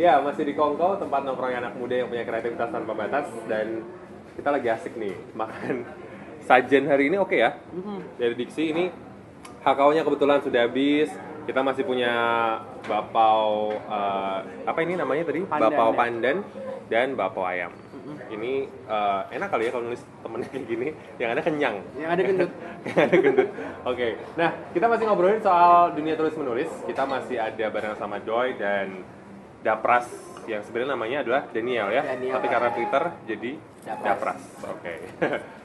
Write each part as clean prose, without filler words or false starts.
Ya, masih di Kongko, tempat nongkrong anak muda yang punya kreativitas tanpa batas. Dan kita lagi asik nih, makan sajian hari ini oke ya? Dari Diksi ini, HKO-nya kebetulan sudah habis. Kita masih punya bapau, apa ini namanya tadi? Pandan, Bapau ya. pandan dan bapau ayam. Ini enak kali ya kalau nulis temennya kayak gini, yang ada kenyang. Yang ada gendut. Yang ada gendut. Oke. Nah, kita masih ngobrolin soal dunia tulis menulis. Kita masih ada bareng sama Joy dan Dapras yang sebenarnya namanya adalah Daniel ya. Daniel. Tapi karena Twitter jadi Dapras. Dapras. Oke.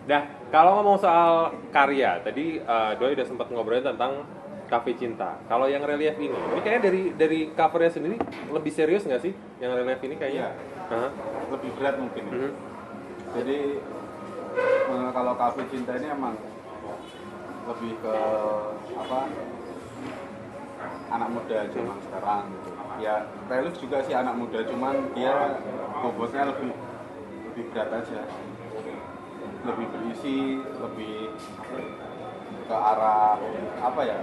Nah, kalau ngomong soal karya, tadi Joy udah sempat ngobrolin tentang Cafe Cinta. Kalau yang relief ini kayaknya dari covernya sendiri lebih serius nggak sih? Yang relief ini kayaknya? Iya. Lebih berat mungkin. Jadi kalau Cafe Cinta ini emang lebih ke apa, anak muda zaman sekarang gitu. Ya relief juga sih anak muda, cuman dia bobotnya lebih berat aja, lebih berisi, lebih ke arah apa ya,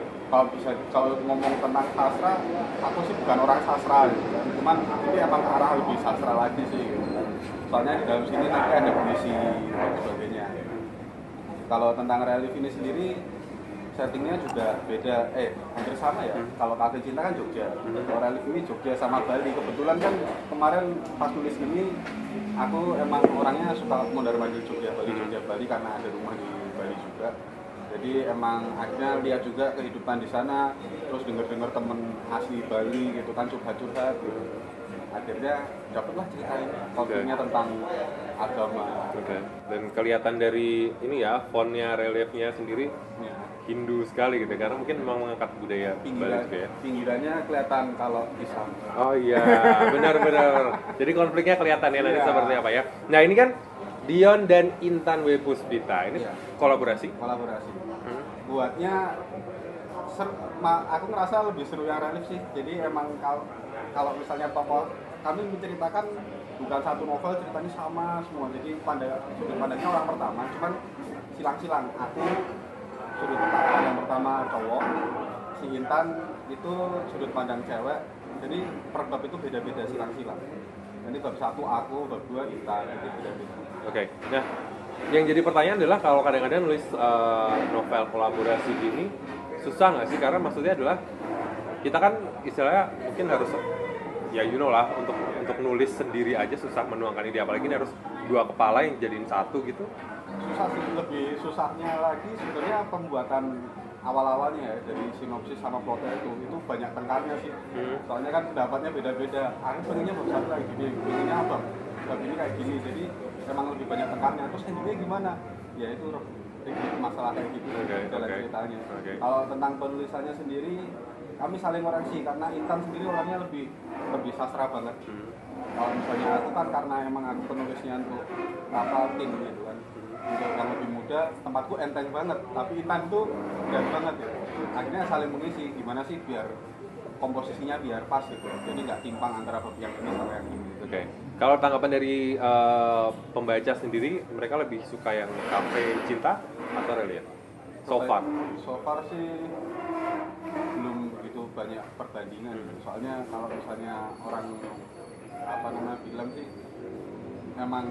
kalau ngomong tentang sastra, aku sih bukan orang sastra gitu kan. Cuman ini emang ke arah lebih sastra lagi sih gitu kan. Soalnya di dalam sini nanti ada puisi dan sebagainya. Kalau tentang relief ini sendiri settingnya juga beda, hampir sama ya. Kalau Cafe Cinta kan Jogja, kalau relief ini Jogja sama Bali. Kebetulan kan kemarin pas tulis ini aku emang orangnya suka mondar-mandir Jogja Bali karena ada rumah di Bali juga. Jadi emang akhirnya lihat juga kehidupan di sana, terus dengar temen asli Bali gitu kan, curhat gitu. Akhirnya dapatlah cerita ini, kontennya tentang agama. Oke. Dan kelihatan dari ini ya, fontnya, reliefnya sendiri Ya. Hindu sekali gitu, karena mungkin memang mengangkat budaya Bali juga ya. Pinggirannya kelihatan kalau Islam. Oh iya, benar. Jadi konfliknya kelihatan ya nanti Iya. seperti apa ya. Nah ini kan Dion dan Intan W. Puspita, ini Iya. kolaborasi. Buatnya aku ngerasa lebih seru yang relief sih. Jadi emang kalau misalnya tokoh kami menceritakan bukan satu novel, ceritanya sama semua. Jadi sudut pandangnya orang pertama, cuman silang-silang. Aku sudut pandang yang pertama cowok, si Intan itu sudut pandang cewek. Jadi per bab itu beda-beda silang-silang. Jadi bab 1 aku, bab 2 Intan, itu beda-beda. Oke. Nah, yang jadi pertanyaan adalah kalau kadang-kadang nulis novel kolaborasi gini susah nggak sih? Karena maksudnya adalah kita kan istilahnya mungkin harus ya lah untuk nulis sendiri aja susah menuangkan ide, apalagi ini harus dua kepala yang jadiin satu gitu. Susah sih, lebih susahnya lagi sebenarnya pembuatan awal-awalnya ya, dari sinopsis sama plotnya itu banyak tengkarnya sih. Soalnya kan pendapatnya beda-beda. Aku pengennya bab 1 kayak gini, pengennya bab ini kayak gini. Jadi emang lebih banyak tengkarnya. Terus endingnya gimana? Ya itu masalah kayak gitu dalam ceritanya. Kalau tentang penulisannya sendiri, kami saling koreksi karena Intan sendiri orangnya lebih sastra banget. Kalau misalnya aku kan karena emang aku penulisnya untuk kapal tim gitu kan, untuk yang lebih muda, tempatku enteng banget. Tapi Intan tuh berat banget ya. Akhirnya saling mengisi, gimana sih biar komposisinya biar pas gitu. Jadi nggak timpang antara bab yang ini sama yang ini. Oke. Kalau tanggapan dari pembaca sendiri, mereka lebih suka yang Cafe Cinta atau relief? So far sih belum begitu banyak perbandingan. Soalnya kalau misalnya orang bilang sih memang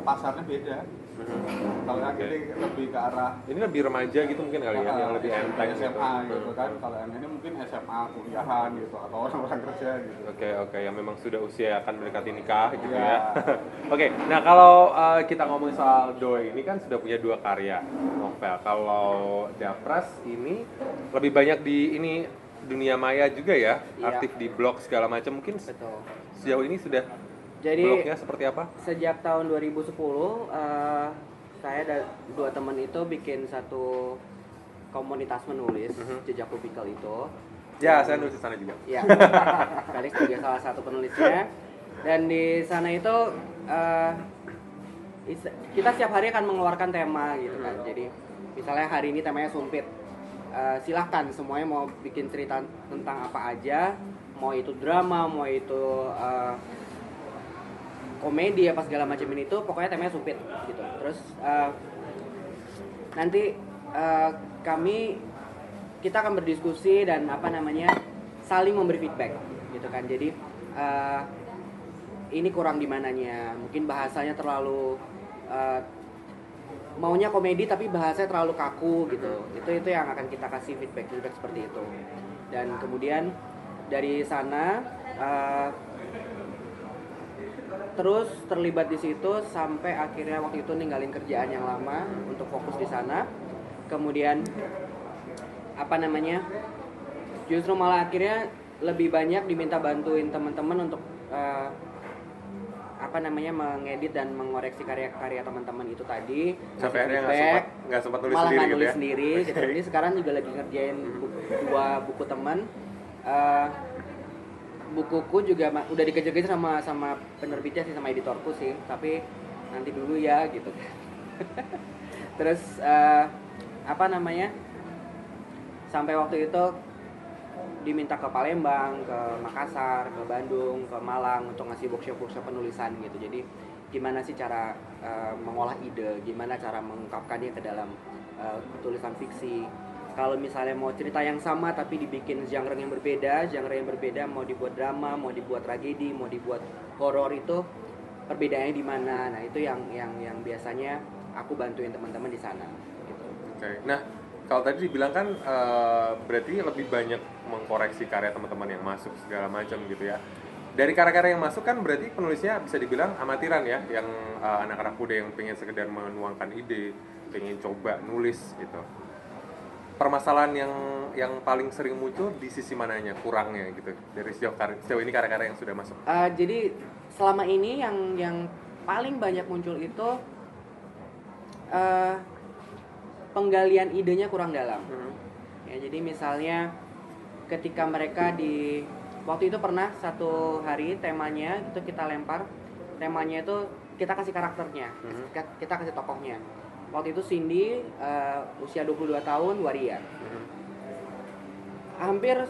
pasarnya beda. Kalau yang ini lebih ke arah ini lebih remaja gitu mungkin kali ya, yang lebih enteng SMA gitu kan. Kalau yang ini mungkin SMA kuliahan gitu atau orang-orang kerja gitu. Oke, yang memang sudah usia akan mendekati nikah gitu ya. Oke, nah kalau kita ngomongin soal Doi ini kan sudah punya 2 karya novel. Kalau Dapras ini lebih banyak di ini dunia maya juga ya, aktif di blog segala macam. Mungkin sejauh ini sudah blognya seperti apa? Sejak tahun 2010 saya dan 2 teman itu bikin satu komunitas menulis, Jejak Rubikal itu. Ya, saya nulis di sana juga. Iya. Felix juga salah satu penulisnya. Dan di sana itu kita setiap hari akan mengeluarkan tema gitu kan. Jadi misalnya hari ini temanya sumpit. Silahkan semuanya mau bikin cerita tentang apa aja, mau itu drama, mau itu komedi apa segala macam ini tuh pokoknya temanya sumpit gitu. Terus nanti kita akan berdiskusi dan saling memberi feedback gitu kan. Jadi ini kurang di mananya, mungkin bahasanya terlalu maunya komedi tapi bahasanya terlalu kaku gitu. Itu yang akan kita kasih feedback seperti itu. Dan kemudian dari sana terus terlibat di situ sampai akhirnya waktu itu ninggalin kerjaan yang lama untuk fokus di sana. Kemudian justru malah akhirnya lebih banyak diminta bantuin teman-teman untuk mengedit dan mengoreksi karya-karya teman-teman itu tadi. Sampai akhirnya nggak sempat nulis malah sendiri nggak nulis gitu ya? sendiri gitu. Jadi sekarang juga lagi ngerjain dua buku teman. Bukuku juga udah dikejar-kejar sama penerbitnya sih, sama editorku sih, tapi nanti dulu ya gitu. Terus sampai waktu itu diminta ke Palembang, ke Makassar, ke Bandung, ke Malang untuk ngasih workshop penulisan gitu. Jadi gimana sih cara mengolah ide, gimana cara mengungkapkannya ke dalam tulisan fiksi. Kalau misalnya mau cerita yang sama tapi dibikin genre yang berbeda, mau dibuat drama, mau dibuat tragedi, mau dibuat horor, itu perbedaannya di mana. Nah, itu yang biasanya aku bantuin teman-teman di sana gitu. Oke. Nah, kalau tadi dibilang kan berarti lebih banyak mengkoreksi karya teman-teman yang masuk segala macam gitu ya. Dari karya-karya yang masuk kan berarti penulisnya bisa dibilang amatiran ya, yang anak-anak muda yang pengen sekedar menuangkan ide, pengen coba nulis gitu. Permasalahan yang paling sering muncul di sisi mananya, kurangnya gitu, dari sejauh ini karya-karya yang sudah masuk? Jadi selama ini yang paling banyak muncul itu penggalian idenya kurang dalam. Ya, jadi misalnya ketika mereka waktu itu pernah satu hari temanya itu kita lempar, temanya itu kita kasih karakternya, kita kasih tokohnya. Waktu itu Cindy usia 22 tahun, waria. Hampir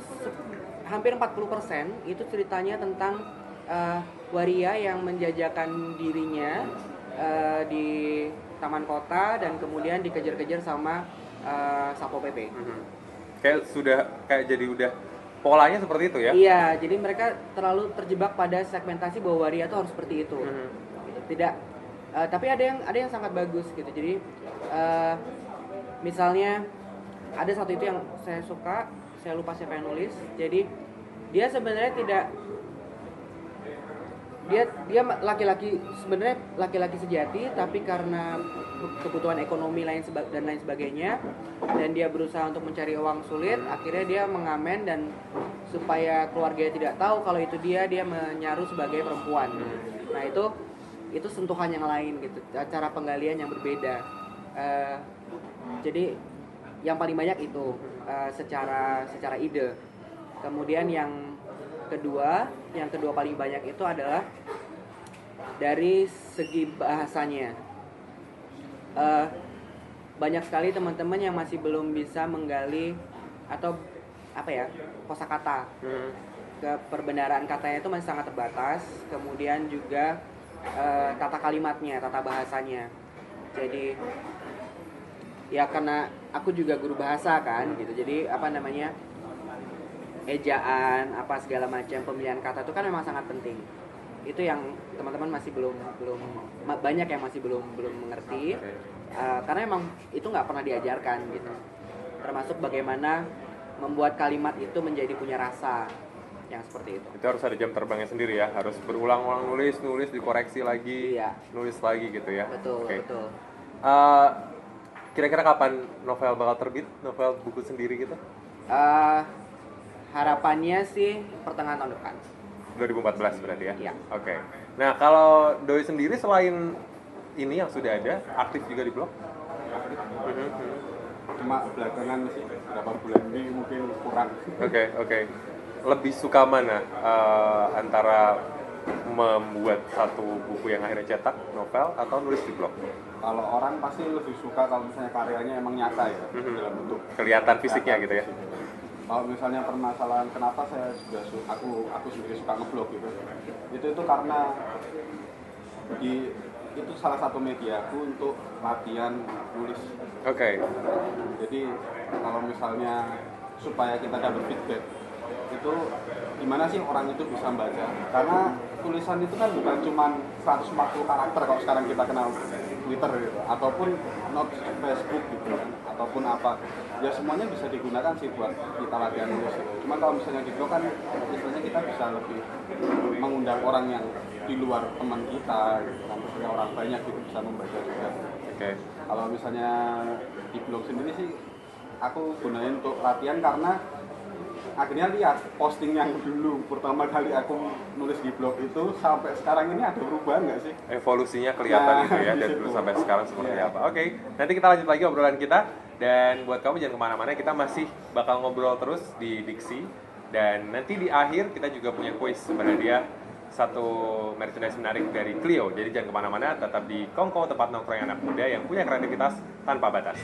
40% itu ceritanya tentang waria yang menjajakan dirinya di taman kota dan kemudian dikejar-kejar sama Satpol PP. Kayak jadi udah polanya seperti itu ya? Iya, jadi mereka terlalu terjebak pada segmentasi bahwa waria itu harus seperti itu. Gitu. Tidak tapi ada yang sangat bagus gitu. Jadi misalnya ada satu itu yang saya suka, saya lupa siapa yang nulis. Jadi dia sebenarnya dia laki-laki, sebenarnya laki-laki sejati, tapi karena kebutuhan ekonomi dan lain sebagainya, dan dia berusaha untuk mencari uang sulit, akhirnya dia mengamen, dan supaya keluarganya tidak tahu kalau itu dia menyaru sebagai perempuan. Nah, itu sentuhan yang lain gitu, cara penggalian yang berbeda. Jadi yang paling banyak itu secara ide. Kemudian yang kedua paling banyak itu adalah dari segi bahasanya. Banyak sekali teman-teman yang masih belum bisa menggali atau kosakata. Keperbenaran katanya itu masih sangat terbatas. Kemudian juga tata kalimatnya, tata bahasanya. Jadi ya karena aku juga guru bahasa kan gitu. Jadi ejaan, segala macam pemilihan kata itu kan memang sangat penting. Itu yang teman-teman masih belum banyak yang masih belum mengerti. Karena emang itu nggak pernah diajarkan gitu. Termasuk bagaimana membuat kalimat itu menjadi punya rasa. Yang seperti itu. Itu harus ada jam terbangnya sendiri ya, harus berulang-ulang nulis, dikoreksi lagi, iya. Nulis lagi gitu ya. Betul, okay. Betul. Kira-kira kapan novel bakal terbit, novel buku sendiri gitu? Harapannya sih pertengahan tahun depan. 2014 berarti ya? Iya. Oke. Nah, kalau Doi sendiri selain ini yang sudah ada, aktif juga di blog? Cuma belakangan sih, beberapa bulan ini mungkin kurang. Oke. Lebih suka mana antara membuat satu buku yang akhirnya cetak, novel, atau nulis di blog? Kalau orang pasti lebih suka kalau misalnya karyanya emang nyata ya, dalam bentuk kelihatan fisiknya gitu ya. Kalau misalnya permasalahan kenapa saya juga aku sendiri suka ngeblog gitu, itu karena itu salah satu media aku untuk latihan nulis. Oke. Jadi kalau misalnya supaya kita dapat feedback itu gimana sih orang itu bisa membaca, karena tulisan itu kan bukan cuma 140 karakter kalau sekarang kita kenal Twitter gitu, ataupun notes Facebook gitu kan, ataupun apa. Ya semuanya bisa digunakan sih buat kita latihan nulis gitu. Cuma kalau misalnya di blog kan istilahnya kita bisa lebih mengundang orang yang di luar teman kita gitu kan, maksudnya orang banyak gitu bisa membaca juga. Oke. Kalau misalnya di blog sendiri sih aku gunain untuk latihan karena akhirnya lihat posting yang dulu pertama kali aku nulis di blog itu sampai sekarang ini ada perubahan nggak sih? Evolusinya kelihatan Nah, gitu ya di dari situ. dulu sampai sekarang seperti Iya. apa. Oke, nanti kita lanjut lagi obrolan kita. Dan buat kamu jangan kemana-mana, kita masih bakal ngobrol terus di Diksi. Dan nanti di akhir kita juga punya kuis berhadiah satu merchandise menarik dari Clio. Jadi jangan kemana-mana, tetap di Kongko, tempat nongkrong anak muda yang punya kreativitas tanpa batas.